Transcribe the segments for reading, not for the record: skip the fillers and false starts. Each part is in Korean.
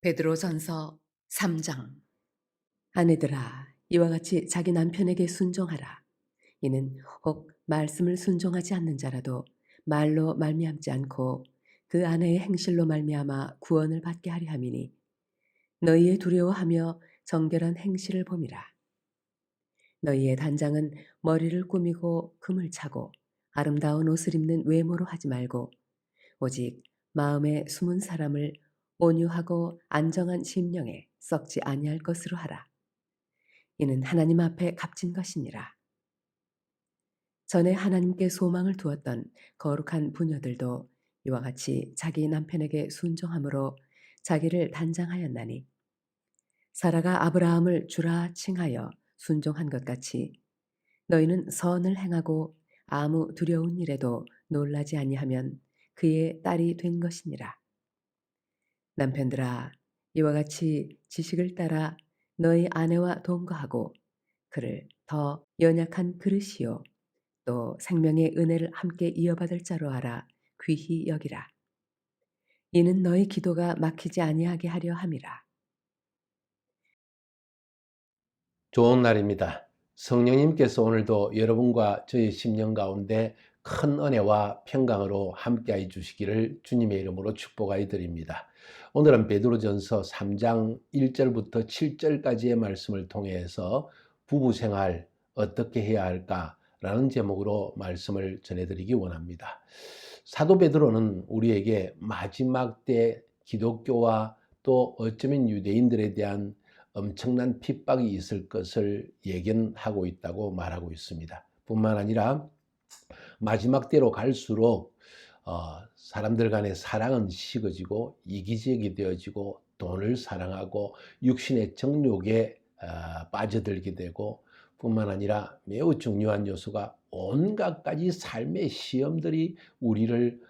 베드로전서 3장. 아내들아, 이와 같이 자기 남편에게 순종하라. 이는 혹 말씀을 순종하지 않는 자라도 말로 말미암지 않고 그 아내의 행실로 말미암아 구원을 받게 하려 함이니, 너희의 두려워하며 정결한 행실을 봄이라. 너희의 단장은 머리를 꾸미고 금을 차고 아름다운 옷을 입는 외모로 하지 말고, 오직 마음에 숨은 사람을 온유하고 안정한 심령에 썩지 아니할 것으로 하라. 이는 하나님 앞에 값진 것이니라. 전에 하나님께 소망을 두었던 거룩한 부녀들도 이와 같이 자기 남편에게 순종함으로 자기를 단장하였나니, 사라가 아브라함을 주라 칭하여 순종한 것 같이 너희는 선을 행하고 아무 두려운 일에도 놀라지 아니하면 그의 딸이 된 것이니라. 남편들아, 이와 같이 지식을 따라 너희 아내와 동거하고 그를 더 연약한 그릇이요 또 생명의 은혜를 함께 이어받을 자로 알아 귀히 여기라. 이는 너희 기도가 막히지 아니하게 하려 함이라. 좋은 날입니다. 성령님께서 오늘도 여러분과 저의 심령 가운데 큰 은혜와 평강으로 함께해 주시기를 주님의 이름으로 축복하여 드립니다. 오늘은 베드로전서 3장 1절부터 7절까지의 말씀을 통해서 부부생활 어떻게 해야 할까라는 제목으로 말씀을 전해드리기 원합니다. 사도 베드로는 우리에게 마지막 때 기독교와 또 어쩌면 유대인들에 대한 엄청난 핍박이 있을 것을 예견하고 있다고 말하고 있습니다. 뿐만 아니라 마지막 때로 갈수록 사람들 간의 사랑은 식어지고 이기적이 되어지고 돈을 사랑하고 육신의 정욕에 빠져들게 되고, 뿐만 아니라 매우 중요한 요소가 온갖 가지 삶의 시험들이 우리를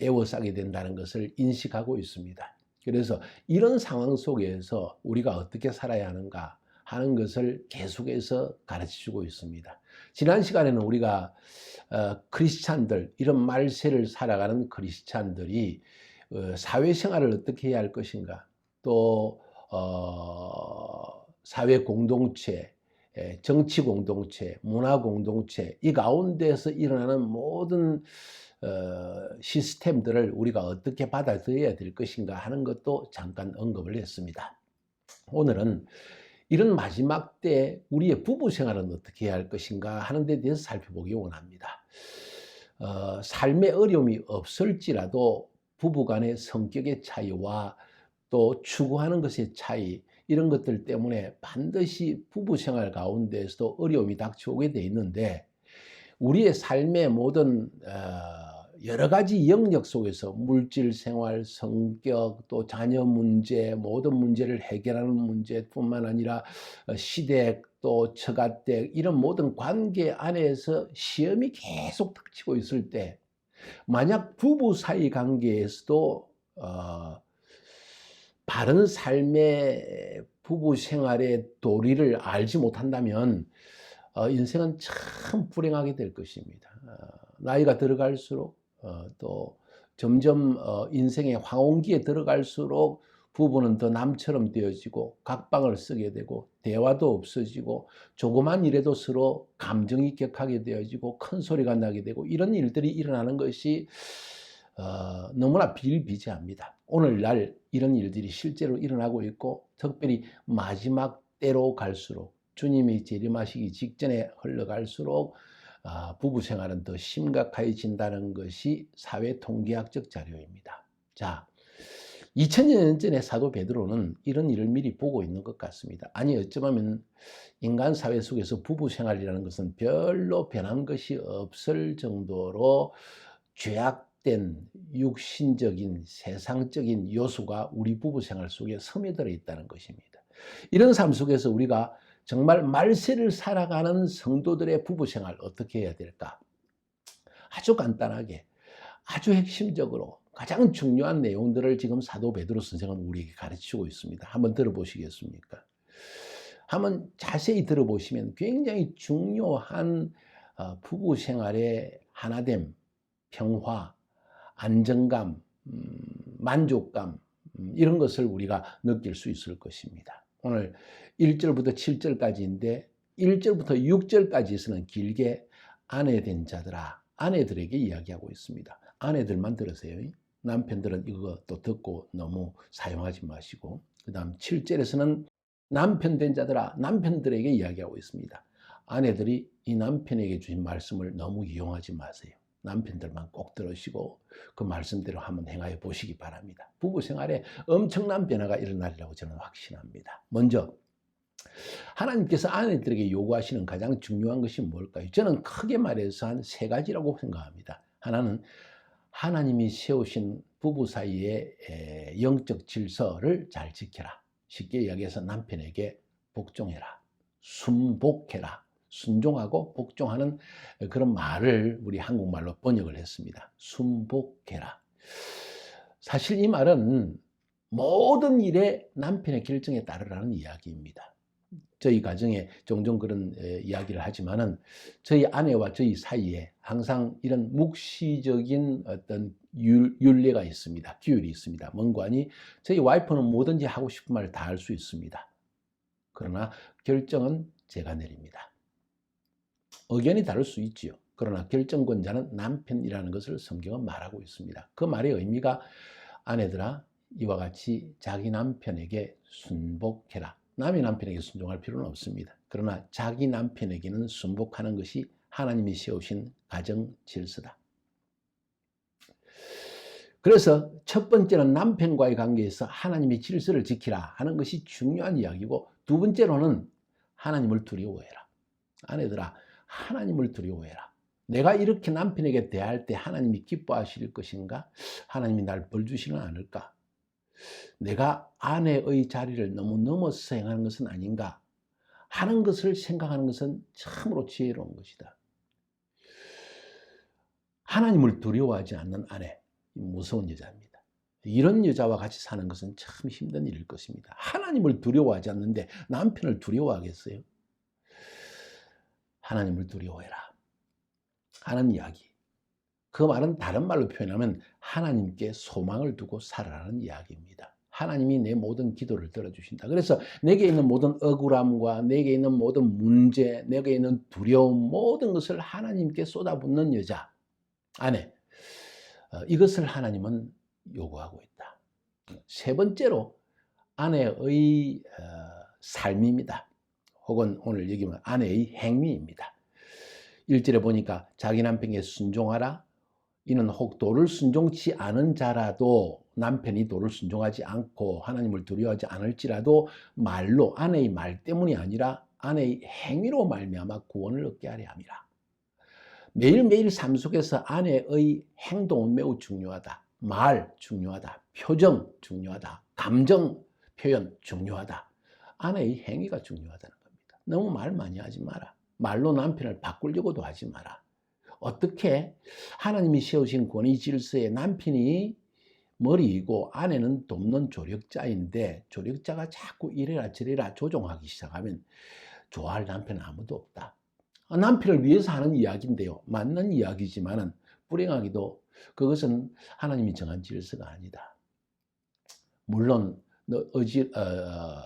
애워싸게 된다는 것을 인식하고 있습니다. 그래서 이런 상황 속에서 우리가 어떻게 살아야 하는가 하는 것을 계속해서 가르치고 있습니다. 지난 시간에는 우리가 크리스찬들, 이런 말세를 살아가는 크리스찬들이 사회생활을 어떻게 해야 할 것인가, 또 사회 공동체, 정치 공동체, 문화 공동체, 이 가운데서 일어나는 모든 시스템들을 우리가 어떻게 받아들여야 될 것인가 하는 것도 잠깐 언급을 했습니다. 오늘은 이런 마지막 때 우리의 부부 생활은 어떻게 해야 할 것인가 하는 데 대해서 살펴보기 원합니다. 삶의 어려움이 없을지라도 부부 간의 성격의 차이와 또 추구하는 것의 차이, 이런 것들 때문에 반드시 부부 생활 가운데에서도 어려움이 닥쳐오게 돼 있는데, 우리의 삶의 모든 여러 가지 영역 속에서 물질 생활, 성격, 또 자녀 문제, 모든 문제를 해결하는 문제뿐만 아니라 시댁, 또 처가댁, 이런 모든 관계 안에서 시험이 계속 닥치고 있을 때, 만약 부부 사이 관계에서도 바른 삶의 부부 생활의 도리를 알지 못한다면 인생은 참 불행하게 될 것입니다. 나이가 들어갈수록 또 점점 인생의 황혼기에 들어갈수록 부부는 더 남처럼 되어지고 각방을 쓰게 되고 대화도 없어지고 조그만 일에도 서로 감정이 격하게 되어지고 큰 소리가 나게 되고, 이런 일들이 일어나는 것이 너무나 비일비재합니다. 오늘날 이런 일들이 실제로 일어나고 있고, 특별히 마지막 때로 갈수록, 주님이 재림하시기 직전에 흘러갈수록 부부 생활은 더 심각해진다는 것이 사회 통계학적 자료입니다. 자, 2000년 전에 사도 베드로는 이런 일을 미리 보고 있는 것 같습니다. 아니, 어쩌면 인간 사회 속에서 부부 생활이라는 것은 별로 변한 것이 없을 정도로 죄악된 육신적인 세상적인 요소가 우리 부부 생활 속에 스며들어 있다는 것입니다. 이런 삶 속에서 우리가 정말 말세를 살아가는 성도들의 부부 생활 어떻게 해야 될까? 아주 간단하게, 아주 핵심적으로 가장 중요한 내용들을 지금 사도 베드로 선생은 우리에게 가르치고 있습니다. 한번 들어보시겠습니까? 한번 자세히 들어보시면 굉장히 중요한 부부 생활의 하나됨, 평화, 안정감, 만족감, 이런 것을 우리가 느낄 수 있을 것입니다. 오늘 1절부터 7절까지인데 1절부터 6절까지에서는 길게 아내 된 자들아, 아내들에게 이야기하고 있습니다. 아내들만 들으세요. 남편들은 이것도 듣고 너무 사용하지 마시고, 그 다음 7절에서는 남편 된 자들아, 남편들에게 이야기하고 있습니다. 아내들이 이 남편에게 주신 말씀을 너무 이용하지 마세요. 남편들만 꼭 들으시고 그 말씀대로 한번 행하여 보시기 바랍니다. 부부 생활에 엄청난 변화가 일어나리라고 저는 확신합니다. 먼저 하나님께서 아내들에게 요구하시는 가장 중요한 것이 뭘까요? 저는 크게 말해서 한 세 가지라고 생각합니다. 하나는 하나님이 세우신 부부 사이의 영적 질서를 잘 지켜라. 쉽게 이야기해서 남편에게 복종해라. 순복해라. 순종하고 복종하는 그런 말을 우리 한국말로 번역을 했습니다. 순복해라. 사실 이 말은 모든 일에 남편의 결정에 따르라는 이야기입니다. 저희 가정에 종종 그런 이야기를 하지만은 저희 아내와 저희 사이에 항상 이런 묵시적인 어떤 윤례가 있습니다. 규율이 있습니다. 뭔가니 저희 와이프는 뭐든지 하고 싶은 말을 다 할 수 있습니다. 그러나 결정은 제가 내립니다. 의견이 다를 수 있지요. 그러나 결정권자는 남편이라는 것을 성경은 말하고 있습니다. 그 말의 의미가 아내들아, 이와 같이 자기 남편에게 순복해라. 남의 남편에게 순종할 필요는 없습니다. 그러나 자기 남편에게는 순복하는 것이 하나님이 세우신 가정 질서다. 그래서 첫 번째는 남편과의 관계에서 하나님의 질서를 지키라 하는 것이 중요한 이야기고, 두 번째로는 하나님을 두려워해라. 아내들아, 하나님을 두려워해라. 내가 이렇게 남편에게 대할 때 하나님이 기뻐하실 것인가? 하나님이 날 벌 주시는 않을까? 내가 아내의 자리를 너무 넘어서 행하는 것은 아닌가 하는 것을 생각하는 것은 참으로 지혜로운 것이다. 하나님을 두려워하지 않는 아내, 무서운 여자입니다. 이런 여자와 같이 사는 것은 참 힘든 일일 것입니다. 하나님을 두려워하지 않는데 남편을 두려워하겠어요? 하나님을 두려워해라 하는 이야기. 그 말은 다른 말로 표현하면 하나님께 소망을 두고 살아라는 이야기입니다. 하나님이 내 모든 기도를 들어주신다. 그래서 내게 있는 모든 억울함과 내게 있는 모든 문제, 내게 있는 두려움, 모든 것을 하나님께 쏟아붓는 여자, 아내, 이것을 하나님은 요구하고 있다. 세 번째로 아내의 삶입니다. 혹은 오늘 얘기하면 아내의 행위입니다. 1절에 보니까 자기 남편에게 순종하라. 이는 혹 도를 순종치 않은 자라도, 남편이 도를 순종하지 않고 하나님을 두려워하지 않을지라도 말로, 아내의 말 때문이 아니라 아내의 행위로 말미암아 구원을 얻게 하려 함이라. 매일매일 삶 속에서 아내의 행동은 매우 중요하다. 말 중요하다. 표정 중요하다. 감정 표현 중요하다. 아내의 행위가 중요하다는 겁니다. 너무 말 많이 하지 마라. 말로 남편을 바꾸려고도 하지 마라. 어떻게 하나님이 세우신 권위 질서에 남편이 머리이고 아내는 돕는 조력자인데, 조력자가 자꾸 이래라 저래라 조종하기 시작하면 좋아할 남편은 아무도 없다. 남편을 위해서 하는 이야기인데요, 맞는 이야기지만은 불행하기도 그것은 하나님이 정한 질서가 아니다. 물론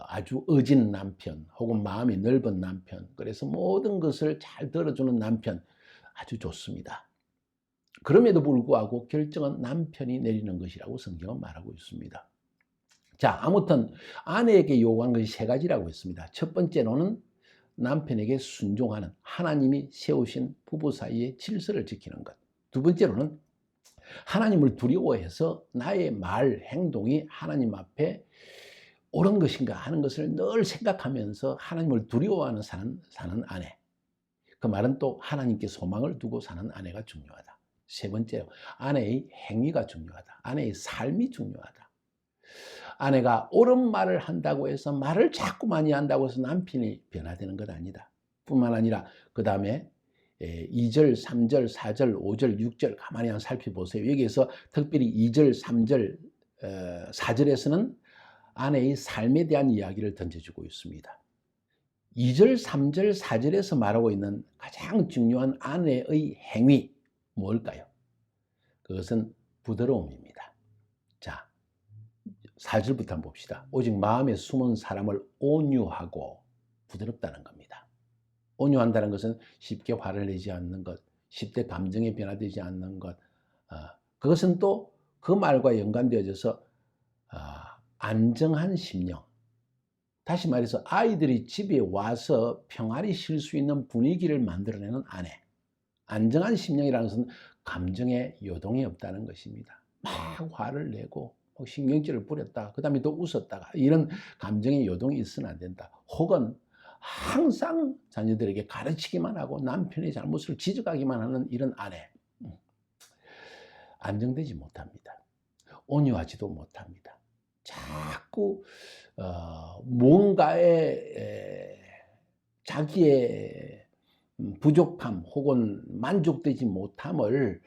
아주 어진 남편 혹은 마음이 넓은 남편, 그래서 모든 것을 잘 들어주는 남편 아주 좋습니다. 그럼에도 불구하고 결정은 남편이 내리는 것이라고 성경은 말하고 있습니다. 자, 아무튼 아내에게 요구한 것이 세 가지라고 했습니다. 첫 번째로는 남편에게 순종하는, 하나님이 세우신 부부 사이의 질서를 지키는 것. 두 번째로는 하나님을 두려워해서 나의 말, 행동이 하나님 앞에 옳은 것인가 하는 것을 늘 생각하면서 하나님을 두려워하는 사는 아내. 그 말은 또 하나님께 소망을 두고 사는 아내가 중요하다. 세 번째로 아내의 행위가 중요하다. 아내의 삶이 중요하다. 아내가 옳은 말을 한다고 해서 말을 자꾸 많이 한다고 해서 남편이 변화되는 것 아니다. 뿐만 아니라 그 다음에 2절, 3절, 4절, 5절, 6절 가만히 한번 살펴보세요. 여기에서 특별히 2절, 3절, 4절에서는 아내의 삶에 대한 이야기를 던져주고 있습니다. 2절, 3절, 4절에서 말하고 있는 가장 중요한 아내의 행위 뭘까요? 그것은 부드러움입니다. 자, 4절부터 한번 봅시다. 오직 마음에 숨은 사람을 온유하고 부드럽다는 겁니다. 온유한다는 것은 쉽게 화를 내지 않는 것, 쉽게 감정에 변화되지 않는 것, 그것은 또 그 말과 연관되어져서 안정한 심령. 다시 말해서 아이들이 집에 와서 평안히 쉴 수 있는 분위기를 만들어내는 아내. 안정한 심령이라는 것은 감정의 요동이 없다는 것입니다. 막 화를 내고 신경질을 부렸다, 그 다음에 또 웃었다가 이런 감정의 요동이 있으면 안 된다. 혹은 항상 자녀들에게 가르치기만 하고 남편의 잘못을 지적하기만 하는 이런 아내. 안정되지 못합니다. 온유하지도 못합니다. 자꾸 뭔가에 자기의 부족함 혹은 만족되지 못함을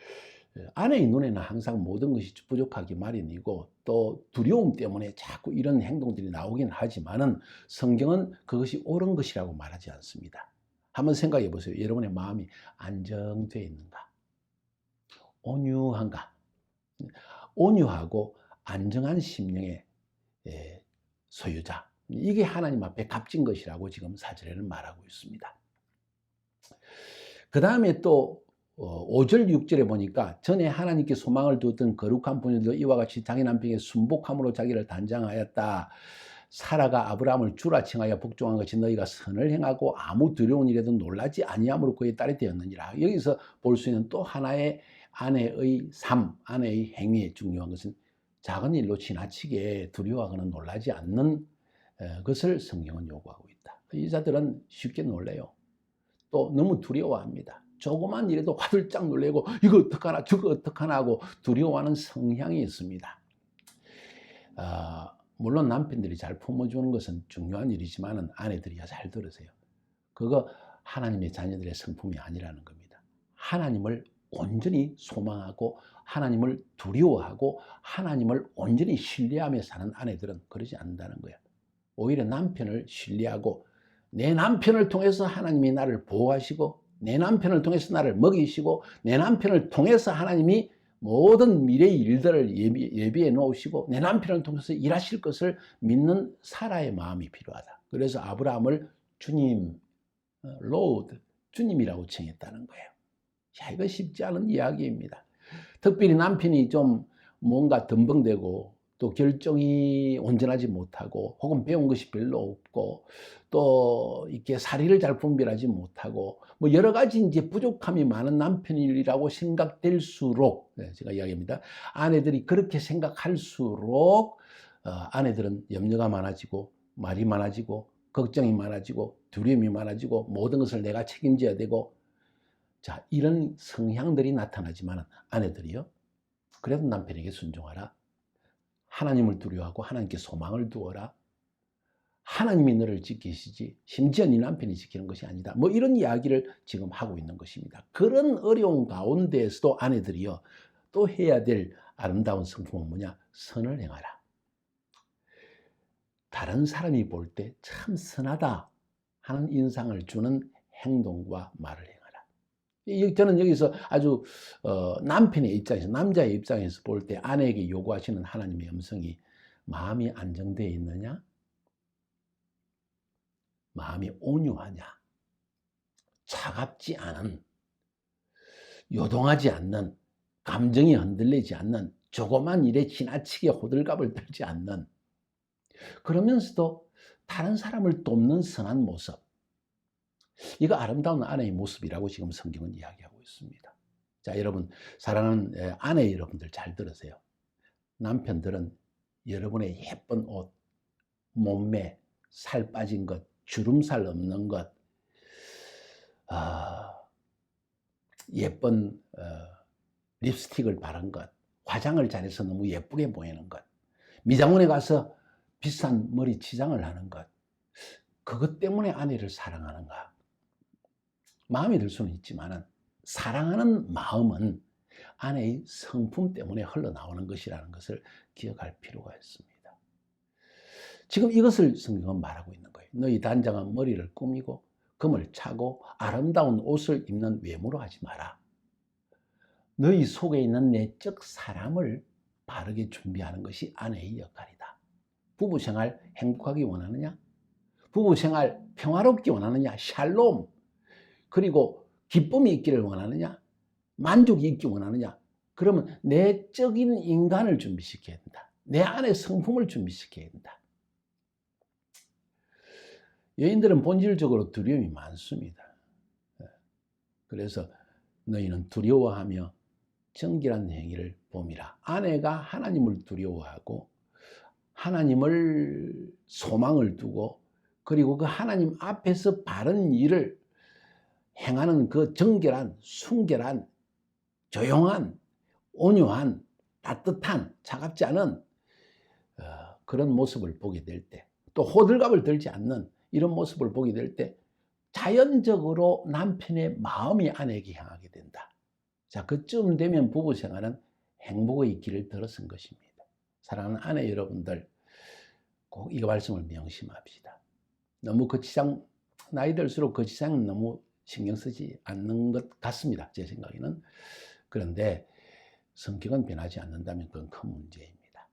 아내의 눈에는 항상 모든 것이 부족하기 마련이고 또 두려움 때문에 자꾸 이런 행동들이 나오긴 하지만은 성경은 그것이 옳은 것이라고 말하지 않습니다. 한번 생각해 보세요. 여러분의 마음이 안정되어 있는가? 온유한가? 온유하고 안정한 심령의 소유자. 이게 하나님 앞에 값진 것이라고 지금 4절에는 말하고 있습니다. 그 다음에 또 5절, 6절에 보니까 전에 하나님께 소망을 두었던 거룩한 분들도 이와 같이 자기 남편에게 순복함으로 자기를 단장하였다. 사라가 아브라함을 주라 칭하여 복종한 것이 너희가 선을 행하고 아무 두려운 일에도 놀라지 아니함으로 그의 딸이 되었느니라. 여기서 볼 수 있는 또 하나의 아내의 삶, 아내의 행위에 중요한 것은 작은 일로 지나치게 두려워하거나 놀라지 않는 것을 성경은 요구하고 있다. 여자들은 쉽게 놀래요. 또 너무 두려워합니다. 조그만 일에도 화들짝 놀래고 이거 어떡하나 저거 어떡하나 하고 두려워하는 성향이 있습니다. 물론 남편들이 잘 품어주는 것은 중요한 일이지만 아내들이 잘 들으세요. 그거 하나님의 자녀들의 성품이 아니라는 겁니다. 하나님을 온전히 소망하고 하나님을 두려워하고 하나님을 온전히 신뢰하며 사는 아내들은 그러지 않는다는 거예요. 오히려 남편을 신뢰하고 내 남편을 통해서 하나님이 나를 보호하시고 내 남편을 통해서 나를 먹이시고 내 남편을 통해서 하나님이 모든 미래의 일들을 예비해 놓으시고 내 남편을 통해서 일하실 것을 믿는 사라의 마음이 필요하다. 그래서 아브라함을 주님, 로드, 주님이라고 칭했다는 거예요. 야, 이거 쉽지 않은 이야기입니다. 특별히 남편이 좀 뭔가 덤벙대고 또 결정이 온전하지 못하고 혹은 배운 것이 별로 없고 또 이렇게 사리를 잘 분별하지 못하고 뭐 여러 가지 이제 부족함이 많은 남편이라고 생각될수록 제가 이야기합니다. 아내들이 그렇게 생각할수록 아내들은 염려가 많아지고 말이 많아지고 걱정이 많아지고 두려움이 많아지고 모든 것을 내가 책임져야 되고 자, 이런 성향들이 나타나지만 아내들이요. 그래도 남편에게 순종하라. 하나님을 두려워하고 하나님께 소망을 두어라. 하나님이 너를 지키시지 심지어 네 남편이 지키는 것이 아니다. 뭐 이런 이야기를 지금 하고 있는 것입니다. 그런 어려운 가운데에서도 아내들이요. 또 해야 될 아름다운 성품은 뭐냐? 선을 행하라. 다른 사람이 볼 때 참 선하다 하는 인상을 주는 행동과 말을 행하라. 저는 여기서 아주 남편의 입장에서 남자의 입장에서 볼 때 아내에게 요구하시는 하나님의 음성이 마음이 안정되어 있느냐? 마음이 온유하냐? 차갑지 않은, 요동하지 않는, 감정이 흔들리지 않는, 조그만 일에 지나치게 호들갑을 떨지 않는, 그러면서도 다른 사람을 돕는 선한 모습. 이거 아름다운 아내의 모습이라고 지금 성경은 이야기하고 있습니다. 자, 여러분, 사랑하는 아내 여러분들 잘 들으세요. 남편들은 여러분의 예쁜 옷, 몸매, 살 빠진 것, 주름살 없는 것, 예쁜 립스틱을 바른 것, 화장을 잘해서 너무 예쁘게 보이는 것, 미장원에 가서 비싼 머리 치장을 하는 것, 그것 때문에 아내를 사랑하는가? 마음이 들 수는 있지만 사랑하는 마음은 아내의 성품 때문에 흘러나오는 것이라는 것을 기억할 필요가 있습니다. 지금 이것을 성경은 말하고 있는 거예요. 너희 단장은 머리를 꾸미고 금을 차고 아름다운 옷을 입는 외모로 하지 마라. 너희 속에 있는 내적 사람을 바르게 준비하는 것이 아내의 역할이다. 부부 생활 행복하기 원하느냐? 부부 생활 평화롭기 원하느냐? 샬롬. 그리고 기쁨이 있기를 원하느냐? 만족이 있기 원하느냐? 그러면 내적인 인간을 준비시켜야 된다. 내 안에 성품을 준비시켜야 된다. 여인들은 본질적으로 두려움이 많습니다. 그래서 너희는 두려워하며 정결한 행위를 봄이라. 아내가 하나님을 두려워하고 하나님을 소망을 두고 그리고 그 하나님 앞에서 바른 일을 행하는 그 정결한, 순결한, 조용한, 온유한, 따뜻한, 차갑지 않은 그런 모습을 보게 될 때, 또 호들갑을 들지 않는 이런 모습을 보게 될 때 자연적으로 남편의 마음이 아내에게 향하게 된다. 자, 그쯤 되면 부부 생활은 행복의 길을 들어선 것입니다. 사랑하는 아내 여러분들, 꼭 이 말씀을 명심합시다. 너무 거치장, 나이 들수록 거치장은 너무 신경 쓰지 않는 것 같습니다. 제 생각에는. 그런데 성격은 변하지 않는다면 그건 큰 문제입니다.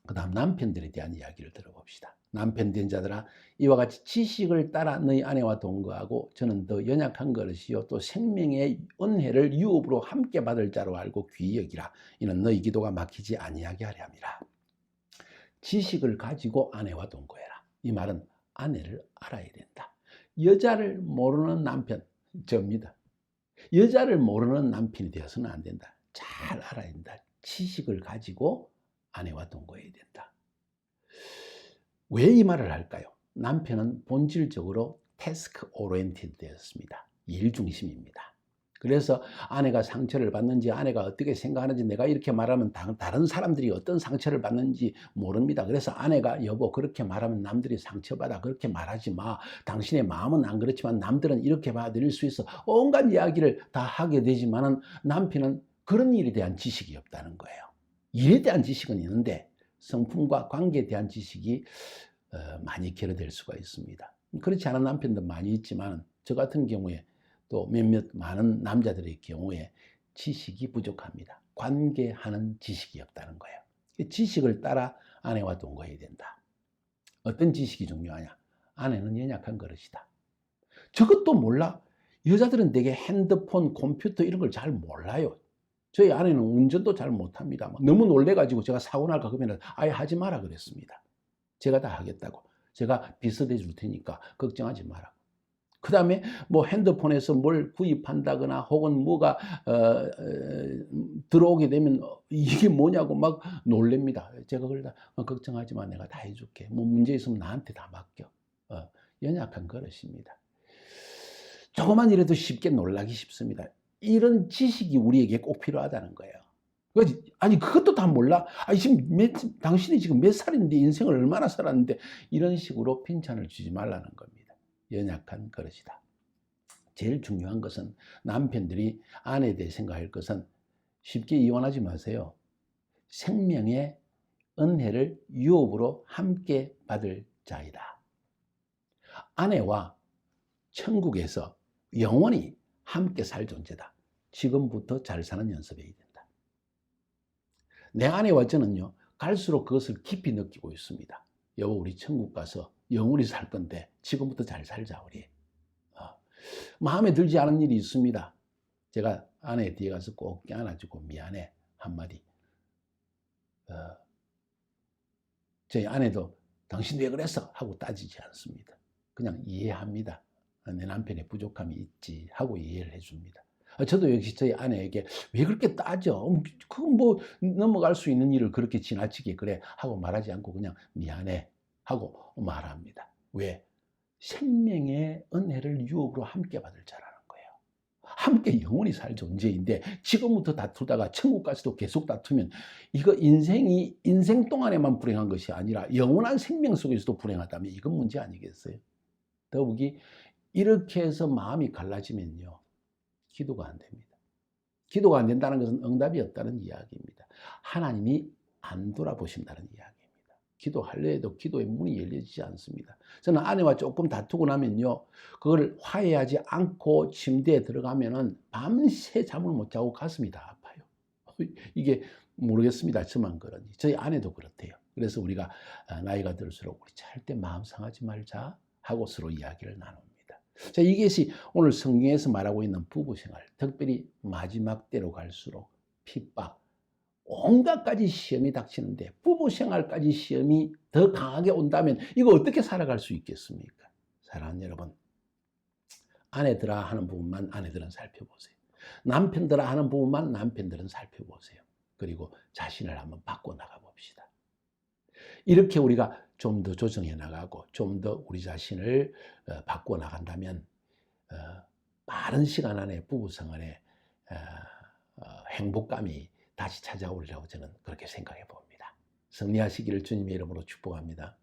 그 다음 남편들에 대한 이야기를 들어봅시다. 남편 된 자들아, 이와 같이 지식을 따라 너희 아내와 동거하고 저는 더 연약한 것이요 또 생명의 은혜를 유업으로 함께 받을 자로 알고 귀히 여기라. 이는 너희 기도가 막히지 아니하게 하려 함이라. 지식을 가지고 아내와 동거해라. 이 말은 아내를 알아야 된다. 여자를 모르는 남편, 접니다. 여자를 모르는 남편이 되어서는 안 된다. 잘 알아야 된다. 지식을 가지고 아내와 동거해야 된다. 왜 이 말을 할까요? 남편은 본질적으로 태스크 오리엔티드 되었습니다. 일 중심입니다. 그래서 아내가 상처를 받는지 아내가 어떻게 생각하는지 내가 이렇게 말하면 다른 사람들이 어떤 상처를 받는지 모릅니다. 그래서 아내가 여보 그렇게 말하면 남들이 상처받아. 그렇게 말하지 마. 당신의 마음은 안 그렇지만 남들은 이렇게 받아들일 수 있어. 온갖 이야기를 다 하게 되지만은 남편은 그런 일에 대한 지식이 없다는 거예요. 일에 대한 지식은 있는데 성품과 관계에 대한 지식이 많이 결여될 수가 있습니다. 그렇지 않은 남편도 많이 있지만 저 같은 경우에 또 몇몇 많은 남자들의 경우에 지식이 부족합니다. 관계하는 지식이 없다는 거예요. 지식을 따라 아내와 동거해야 된다. 어떤 지식이 중요하냐? 아내는 연약한 그릇이다. 저것도 몰라. 여자들은 되게 핸드폰, 컴퓨터 이런 걸 잘 몰라요. 저희 아내는 운전도 잘 못합니다. 너무 놀래가지고 제가 사고 날까 그러면 아예 하지 마라 그랬습니다. 제가 다 하겠다고. 제가 비서대 줄 테니까 걱정하지 마라. 그 다음에 뭐 핸드폰에서 뭘 구입한다거나 혹은 뭐가 들어오게 되면 이게 뭐냐고 막 놀랍니다. 제가 그러다 걱정하지 마. 내가 다 해줄게. 뭐 문제 있으면 나한테 다 맡겨. 연약한 그릇입니다. 조그만 일에도 쉽게 놀라기 쉽습니다. 이런 지식이 우리에게 꼭 필요하다는 거예요. 아니 그것도 다 몰라? 아니 당신이 지금 몇 살인데 인생을 얼마나 살았는데 이런 식으로 핀찬을 주지 말라는 겁니다. 연약한 그릇이다. 제일 중요한 것은 남편들이 아내에 대해 생각할 것은 쉽게 이혼하지 마세요. 생명의 은혜를 유업으로 함께 받을 자이다. 아내와 천국에서 영원히 함께 살 존재다. 지금부터 잘 사는 연습해야 된다. 내 아내와 저는요, 갈수록 그것을 깊이 느끼고 있습니다. 여보, 우리 천국 가서 영원히 살 건데 지금부터 잘 살자 우리. 마음에 들지 않은 일이 있습니다. 제가 아내 뒤에 가서 꼭 껴안아주고 미안해 한마디. 저희 아내도 당신 왜 그랬어? 하고 따지지 않습니다. 그냥 이해합니다. 내 남편의 부족함이 있지 하고 이해를 해줍니다. 저도 역시 저희 아내에게 왜 그렇게 따져? 그건 뭐 넘어갈 수 있는 일을 그렇게 지나치게 그래 하고 말하지 않고 그냥 미안해 하고 말합니다. 왜? 생명의 은혜를 유업으로 함께 받을 자라는 거예요. 함께 영원히 살 존재인데 지금부터 다투다가 천국 가서도 계속 다투면 이거 인생 동안에만 불행한 것이 아니라 영원한 생명 속에서도 불행하다면 이건 문제 아니겠어요? 더욱이 이렇게 해서 마음이 갈라지면요, 기도가 안 됩니다. 기도가 안 된다는 것은 응답이 없다는 이야기입니다. 하나님이 안 돌아보신다는 이야기입니다. 기도하려 해도 기도의 문이 열려지지 않습니다. 저는 아내와 조금 다투고 나면요, 그걸 화해하지 않고 침대에 들어가면은 밤새 잠을 못 자고 가슴이 다 아파요. 이게 모르겠습니다. 저만 그런지. 저희 아내도 그렇대요. 그래서 우리가 나이가 들수록 우리 절대 마음 상하지 말자 하고 서로 이야기를 나눕니다. 자, 이것이 오늘 성경에서 말하고 있는 부부 생활, 특별히 마지막 때로 갈수록 핍박, 온갖 가지 시험이 닥치는데 부부 생활까지 시험이 더 강하게 온다면 이거 어떻게 살아갈 수 있겠습니까? 사랑하는 여러분, 아내들아 하는 부분만 아내들은 살펴보세요. 남편들아 하는 부분만 남편들은 살펴보세요. 그리고 자신을 한번 바꿔나가 봅시다. 이렇게 우리가 좀 더 조정해 나가고 좀 더 우리 자신을 바꿔나간다면 빠른 시간 안에 부부생활에 행복감이 다시 찾아오리라고 저는 그렇게 생각해 봅니다. 승리하시기를 주님의 이름으로 축복합니다.